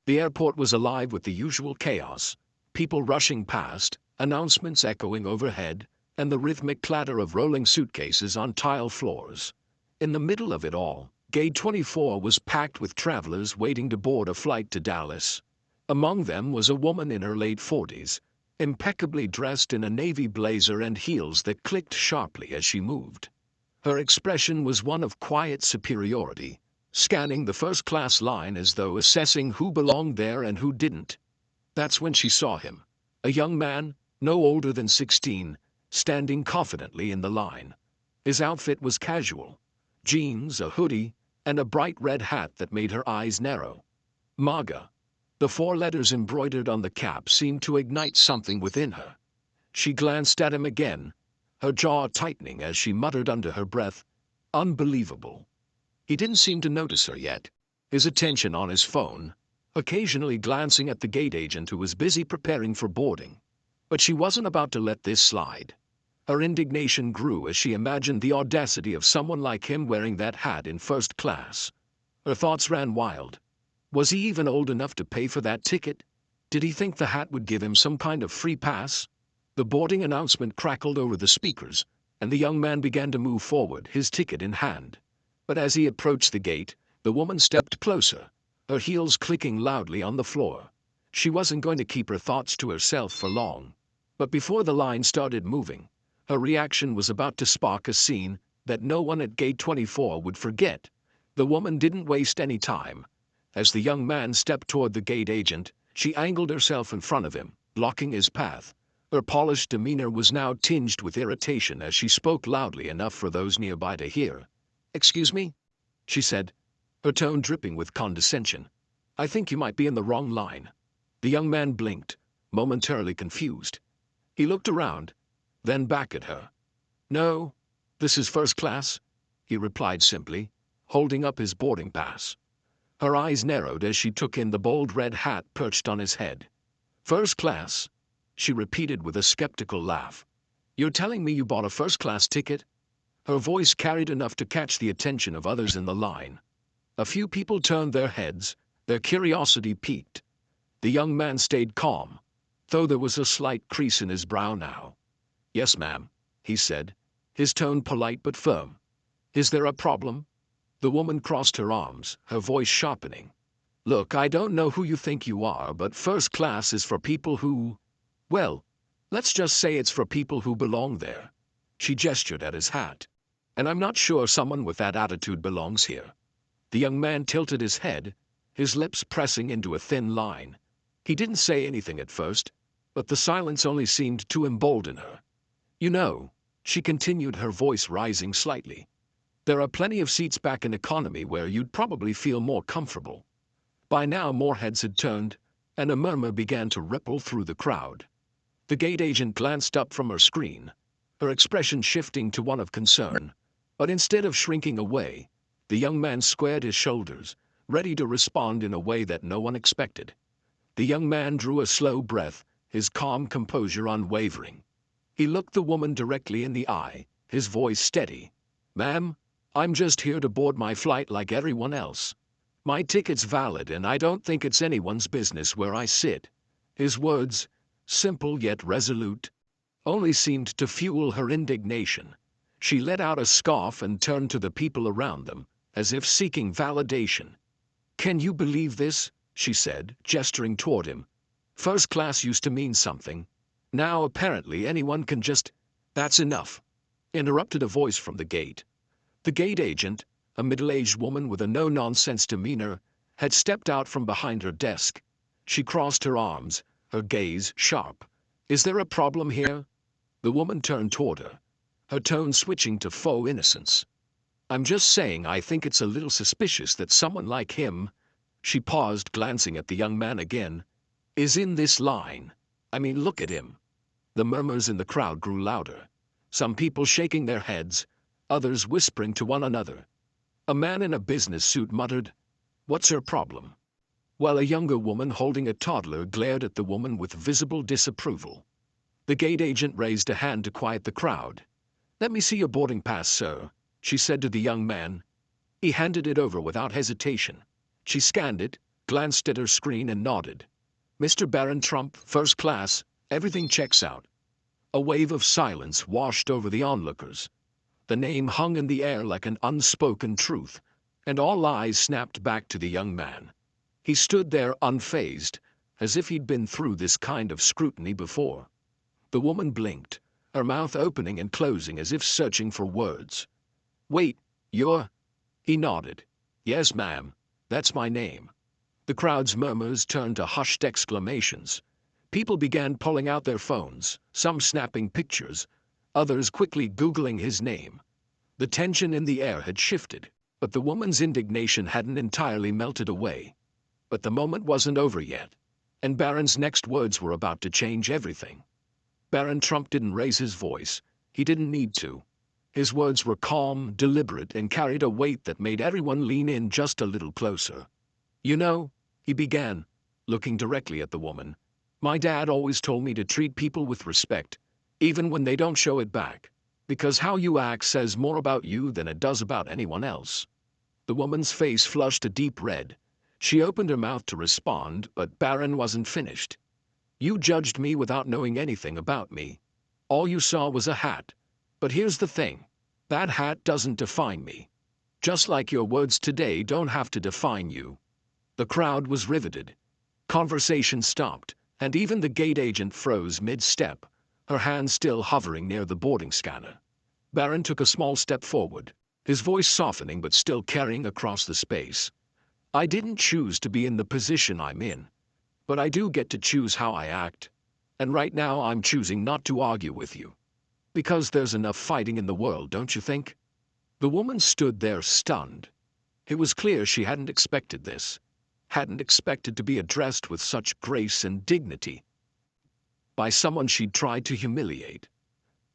The airport was alive with the usual chaos, people rushing past, announcements echoing overhead, and the rhythmic clatter of rolling suitcases on tile floors. In the middle of it all, Gate 24 was packed with travelers waiting to board a flight to Dallas. Among them was a woman in her late 40s, impeccably dressed in a navy blazer and heels that clicked sharply as she moved. Her expression was one of quiet superiority, scanning the first-class line as though assessing who belonged there and who didn't. That's when she saw him, a young man, no older than 16, standing confidently in the line. His outfit was casual: jeans, a hoodie, and a bright red hat that made her eyes narrow. MAGA. The 4 letters embroidered on the cap seemed to ignite something within her. She glanced at him again, her jaw tightening as she muttered under her breath, "Unbelievable." He didn't seem to notice her yet, his attention on his phone, occasionally glancing at the gate agent who was busy preparing for boarding. But she wasn't about to let this slide. Her indignation grew as she imagined the audacity of someone like him wearing that hat in first class. Her thoughts ran wild. Was he even old enough to pay for that ticket? Did he think the hat would give him some kind of free pass? The boarding announcement crackled over the speakers, and the young man began to move forward, his ticket in hand. But as he approached the gate, the woman stepped closer, her heels clicking loudly on the floor. She wasn't going to keep her thoughts to herself for long. But before the line started moving, her reaction was about to spark a scene that no one at Gate 24 would forget. The woman didn't waste any time. As the young man stepped toward the gate agent, she angled herself in front of him, blocking his path. Her polished demeanor was now tinged with irritation as she spoke loudly enough for those nearby to hear. "Excuse me?" she said, her tone dripping with condescension. "I think you might be in the wrong line." The young man blinked, momentarily confused. He looked around, then back at her. "No, this is first class," he replied simply, holding up his boarding pass. Her eyes narrowed as she took in the bold red hat perched on his head. "First class?" she repeated with a skeptical laugh. "You're telling me you bought a first-class ticket?" Her voice carried enough to catch the attention of others in the line. A few people turned their heads, their curiosity piqued. The young man stayed calm, though there was a slight crease in his brow now. "Yes, ma'am," he said, his tone polite but firm. "Is there a problem?" The woman crossed her arms, her voice sharpening. "Look, I don't know who you think you are, but first class is for people who... well, let's just say it's for people who belong there." She gestured at his hat. "And I'm not sure someone with that attitude belongs here." The young man tilted his head, his lips pressing into a thin line. He didn't say anything at first, but the silence only seemed to embolden her. "You know," she continued, her voice rising slightly, "there are plenty of seats back in economy where you'd probably feel more comfortable." By now more heads had turned, and a murmur began to ripple through the crowd. The gate agent glanced up from her screen, her expression shifting to one of concern. But instead of shrinking away, the young man squared his shoulders, ready to respond in a way that no one expected. The young man drew a slow breath, his calm composure unwavering. He looked the woman directly in the eye, his voice steady. "Ma'am, I'm just here to board my flight like everyone else. My ticket's valid and I don't think it's anyone's business where I sit." His words, simple yet resolute, only seemed to fuel her indignation. She let out a scoff and turned to the people around them, as if seeking validation. "Can you believe this?" she said, gesturing toward him. "First class used to mean something. Now apparently anyone can just—" "That's enough," interrupted a voice from the gate. The gate agent, a middle-aged woman with a no-nonsense demeanor, had stepped out from behind her desk. She crossed her arms, her gaze sharp. "Is there a problem here?" The woman turned toward her, her tone switching to faux innocence. "I'm just saying I think it's a little suspicious that someone like him," she paused, glancing at the young man again, "is in this line. I mean, look at him." The murmurs in the crowd grew louder, some people shaking their heads, others whispering to one another. A man in a business suit muttered, "What's her problem?" while a younger woman holding a toddler glared at the woman with visible disapproval. The gate agent raised a hand to quiet the crowd. "Let me see your boarding pass, sir," she said to the young man. He handed it over without hesitation. She scanned it, glanced at her screen and nodded. "Mr. Barron Trump, first class, everything checks out." A wave of silence washed over the onlookers. The name hung in the air like an unspoken truth, and all eyes snapped back to the young man. He stood there unfazed, as if he'd been through this kind of scrutiny before. The woman blinked, her mouth opening and closing as if searching for words. "Wait, you're—" He nodded. "Yes, ma'am, that's my name." The crowd's murmurs turned to hushed exclamations. People began pulling out their phones, some snapping pictures, others quickly Googling his name. The tension in the air had shifted, but the woman's indignation hadn't entirely melted away. But the moment wasn't over yet, and Barron's next words were about to change everything. Barron Trump didn't raise his voice. He didn't need to. His words were calm, deliberate, and carried a weight that made everyone lean in just a little closer. "You know," he began, looking directly at the woman, "my dad always told me to treat people with respect, even when they don't show it back, because how you act says more about you than it does about anyone else." The woman's face flushed a deep red. She opened her mouth to respond, but Barron wasn't finished. "You judged me without knowing anything about me. All you saw was a hat. But here's the thing. That hat doesn't define me. Just like your words today don't have to define you." The crowd was riveted. Conversation stopped, and even the gate agent froze mid-step, her hand still hovering near the boarding scanner. Barron took a small step forward, his voice softening but still carrying across the space. "I didn't choose to be in the position I'm in, but I do get to choose how I act. And right now I'm choosing not to argue with you. Because there's enough fighting in the world, don't you think?" The woman stood there stunned. It was clear she hadn't expected this, hadn't expected to be addressed with such grace and dignity by someone she'd tried to humiliate.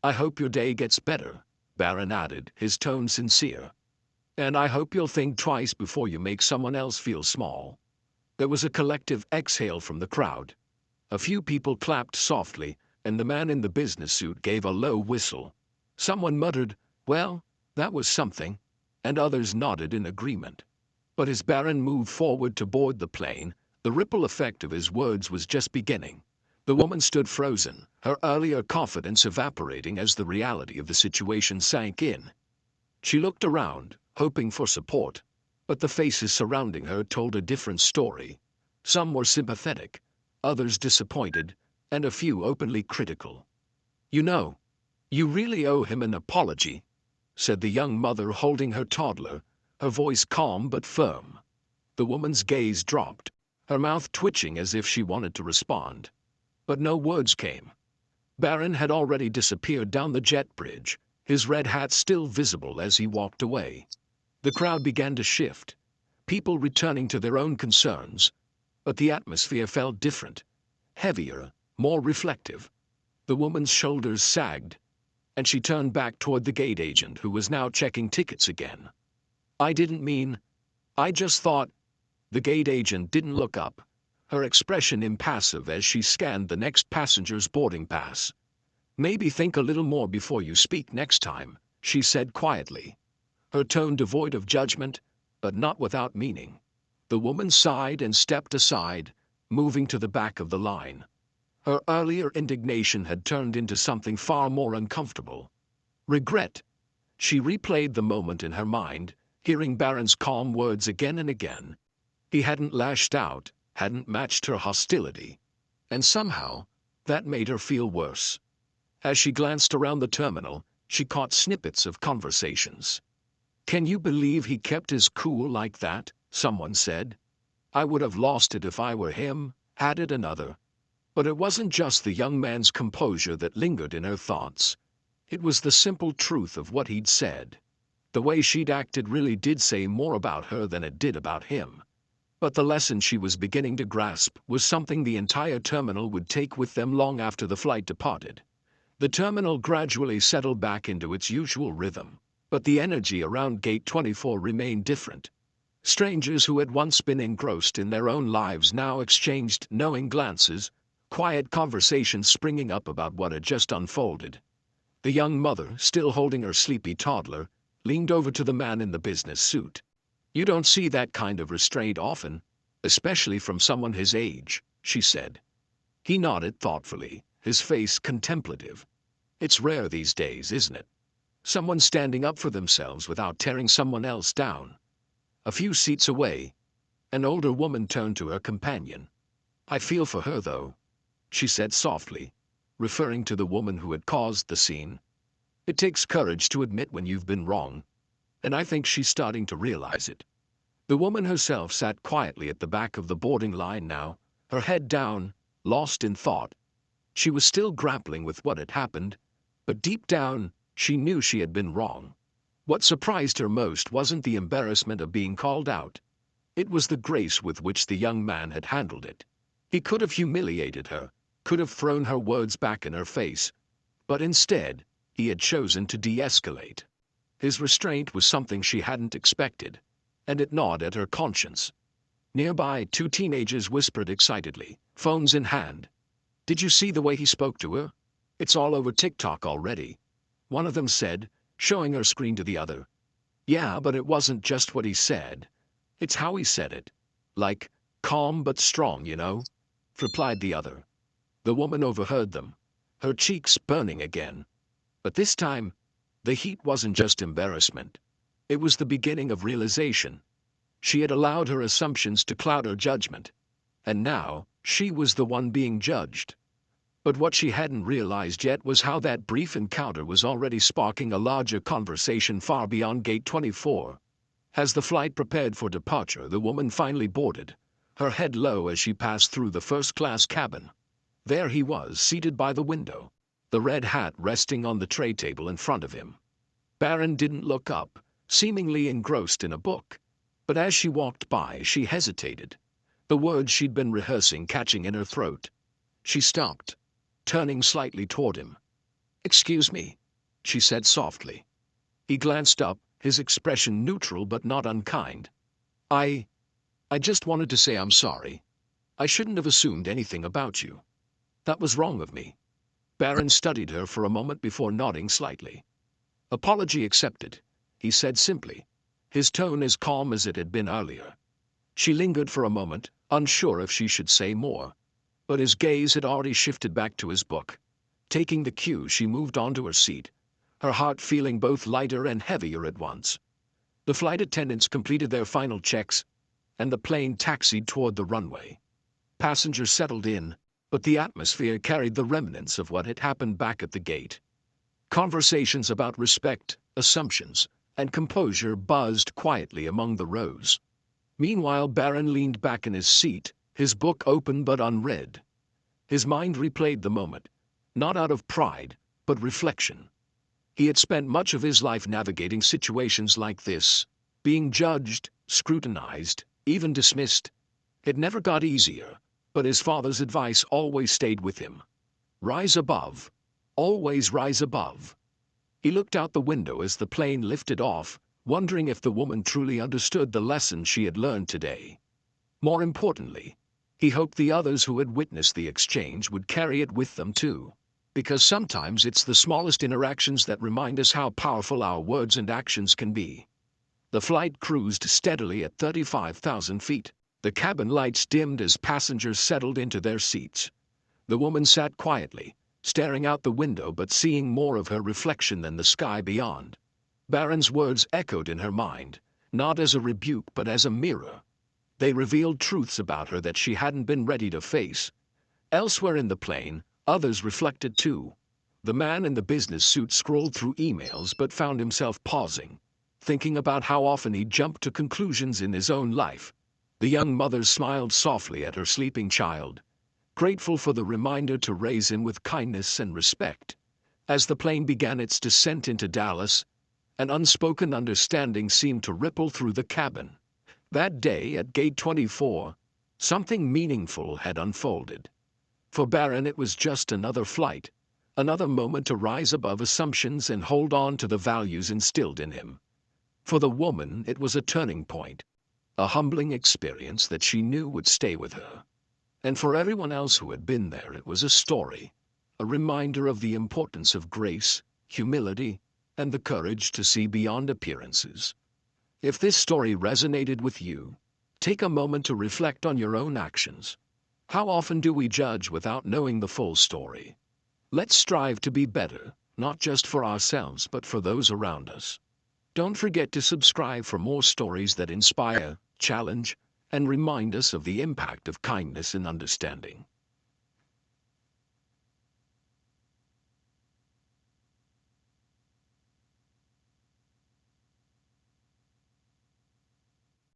"I hope your day gets better," Barron added, his tone sincere. "And I hope you'll think twice before you make someone else feel small." There was a collective exhale from the crowd. A few people clapped softly, and the man in the business suit gave a low whistle. Someone muttered, "Well, that was something," and others nodded in agreement. But as Barron moved forward to board the plane, the ripple effect of his words was just beginning. The woman stood frozen, her earlier confidence evaporating as the reality of the situation sank in. She looked around, hoping for support, but the faces surrounding her told a different story. Some were sympathetic, others disappointed, and a few openly critical. "You know, you really owe him an apology," said the young mother holding her toddler, her voice calm but firm. The woman's gaze dropped, her mouth twitching as if she wanted to respond. But no words came. Barron had already disappeared down the jet bridge, his red hat still visible as he walked away. The crowd began to shift, people returning to their own concerns, but the atmosphere felt different, heavier, more reflective. The woman's shoulders sagged, and she turned back toward the gate agent who was now checking tickets again. "I didn't mean, I just thought—" The gate agent didn't look up, her expression impassive as she scanned the next passenger's boarding pass. "Maybe think a little more before you speak next time," she said quietly, her tone devoid of judgment, but not without meaning. The woman sighed and stepped aside, moving to the back of the line. Her earlier indignation had turned into something far more uncomfortable. Regret. She replayed the moment in her mind, hearing Barron's calm words again and again. He hadn't lashed out, hadn't matched her hostility. And somehow, that made her feel worse. As she glanced around the terminal, she caught snippets of conversations. "Can you believe he kept his cool like that?" someone said. "I would have lost it if I were him," added another. But it wasn't just the young man's composure that lingered in her thoughts. It was the simple truth of what he'd said. The way she'd acted really did say more about her than it did about him. But the lesson she was beginning to grasp was something the entire terminal would take with them long after the flight departed. The terminal gradually settled back into its usual rhythm, but the energy around Gate 24 remained different. Strangers who had once been engrossed in their own lives now exchanged knowing glances, quiet conversations springing up about what had just unfolded. The young mother, still holding her sleepy toddler, leaned over to the man in the business suit. "You don't see that kind of restraint often." especially from someone his age, she said. He nodded thoughtfully, his face contemplative. It's rare these days, isn't it? Someone standing up for themselves without tearing someone else down. A few seats away, an older woman turned to her companion. I feel for her, though, she said softly, referring to the woman who had caused the scene. It takes courage to admit when you've been wrong, and I think she's starting to realize it. The woman herself sat quietly at the back of the boarding line now, her head down, lost in thought. She was still grappling with what had happened, but deep down, she knew she had been wrong. What surprised her most wasn't the embarrassment of being called out. It was the grace with which the young man had handled it. He could have humiliated her, could have thrown her words back in her face, but instead, he had chosen to de-escalate. His restraint was something she hadn't expected, and it gnawed at her conscience. Nearby, two teenagers whispered excitedly, phones in hand. Did you see the way he spoke to her? It's all over TikTok already. One of them said, showing her screen to the other. Yeah, but it wasn't just what he said. It's how he said it. Like, calm but strong, you know, replied the other. The woman overheard them, her cheeks burning again. But this time, the heat wasn't just embarrassment. It was the beginning of realization. She had allowed her assumptions to cloud her judgment, and now she was the one being judged. But what she hadn't realized yet was how that brief encounter was already sparking a larger conversation far beyond Gate 24. As the flight prepared for departure, the woman finally boarded, her head low as she passed through the first-class cabin. There he was, seated by the window, the red hat resting on the tray table in front of him. Barron didn't look up, seemingly engrossed in a book. But as she walked by, she hesitated, the words she'd been rehearsing catching in her throat. She stopped, turning slightly toward him. Excuse me, she said softly. He glanced up, his expression neutral but not unkind. I just wanted to say I'm sorry. I shouldn't have assumed anything about you. That was wrong of me. Barron studied her for a moment before nodding slightly. Apology accepted, he said simply, his tone as calm as it had been earlier. She lingered for a moment, unsure if she should say more, but his gaze had already shifted back to his book. Taking the cue, she moved on to her seat, her heart feeling both lighter and heavier at once. The flight attendants completed their final checks, and the plane taxied toward the runway. Passengers settled in, but the atmosphere carried the remnants of what had happened back at the gate. Conversations about respect, assumptions, and composure buzzed quietly among the rows. Meanwhile, Barron leaned back in his seat, his book open but unread. His mind replayed the moment, not out of pride, but reflection. He had spent much of his life navigating situations like this, being judged, scrutinized, even dismissed. It never got easier, but his father's advice always stayed with him. Rise above. Always rise above. He looked out the window as the plane lifted off, wondering if the woman truly understood the lesson she had learned today. More importantly, he hoped the others who had witnessed the exchange would carry it with them too, because sometimes it's the smallest interactions that remind us how powerful our words and actions can be. The flight cruised steadily at 35,000 feet. The cabin lights dimmed as passengers settled into their seats. The woman sat quietly, staring out the window but seeing more of her reflection than the sky beyond. Barron's words echoed in her mind, not as a rebuke but as a mirror. They revealed truths about her that she hadn't been ready to face. Elsewhere in the plane, others reflected too. The man in the business suit scrolled through emails but found himself pausing, thinking about how often he jumped to conclusions in his own life. The young mother smiled softly at her sleeping child, grateful for the reminder to raise him with kindness and respect. As the plane began its descent into Dallas, an unspoken understanding seemed to ripple through the cabin. That day at Gate 24, something meaningful had unfolded. For Barron, it was just another flight, another moment to rise above assumptions and hold on to the values instilled in him. For the woman, it was a turning point, a humbling experience that she knew would stay with her. And for everyone else who had been there, it was a story, a reminder of the importance of grace, humility, and the courage to see beyond appearances. If this story resonated with you, Take a moment to reflect on your own actions. How often do we judge without knowing the full story? Let's strive to be better, not just for ourselves but for those around us. Don't forget to subscribe for more stories that inspire, challenge, and remind us of the impact of kindness and understanding.